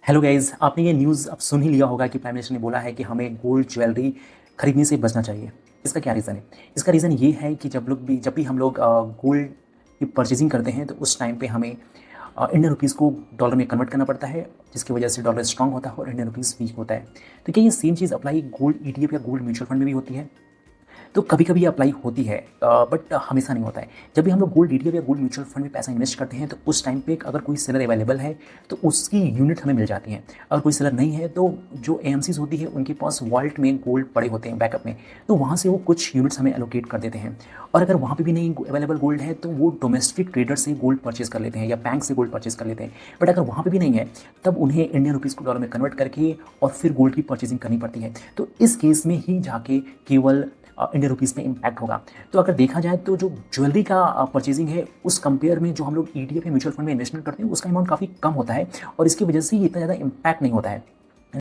Hello guys, आपने ये news अब सुन ही लिया होगा कि प्राइम मिनिस्टर ने बोला है कि हमें गोल्ड ज्वेलरी खरीदने से बचना चाहिए। इसका क्या रीज़न है? इसका रीज़न ये है कि जब भी हम लोग गोल्ड की परचेजिंग करते हैं तो उस टाइम पे हमें इंडियन रुपीज़ को डॉलर में कन्वर्ट करना पड़ता है, जिसकी वजह से डॉलर स्ट्रांग होता है और इंडियन रुपीज़ वीक होता है। तो क्या ये सेम चीज़ अप्लाई गोल्ड ईटीएफ या गोल्ड म्यूचुअल फंड में भी होती है? तो कभी-कभी अप्लाई होती है, बट हमेशा नहीं होता है। जब भी हम लोग गोल्ड ईटीएफ या गोल्ड म्यूचुअल फंड में पैसा इन्वेस्ट करते हैं तो उस टाइम पे अगर कोई सेलर अवेलेबल है तो उसकी यूनिट हमें मिल जाती हैं। अगर कोई सेलर नहीं है तो जो एएमसीज़ होती है उनके पास वॉल्ट में गोल्ड पड़े होते हैं बैकअप में, तो वहाँ से वो कुछ यूनिट्स हमें एलोकेट कर देते हैं। और अगर वहाँ पे भी नहीं अवेलेबल गोल्ड है तो वो डोमेस्टिक ट्रेडर से गोल्ड परचेज़ कर लेते हैं या बैंक से गोल्ड परचेज़ कर लेते हैं। बट अगर वहाँ पे भी नहीं है तब उन्हें इंडियन रुपीज़ को डॉलर में कन्वर्ट करके और फिर गोल्ड की परचेजिंग करनी पड़ती है। तो इस केस में ही जाके केवल इंडियन रुपीज़ में इम्पैक्ट होगा। तो अगर देखा जाए तो जो ज्वेलरी का परचेजिंग है उस कंपेयर में जो हम लोग ईटीएफ या म्यूचुअल फंड में इन्वेस्टमेंट करते हैं उसका अमाउंट काफ़ी कम होता है और इसकी वजह से ये इतना ज़्यादा इम्पैक्ट नहीं होता है।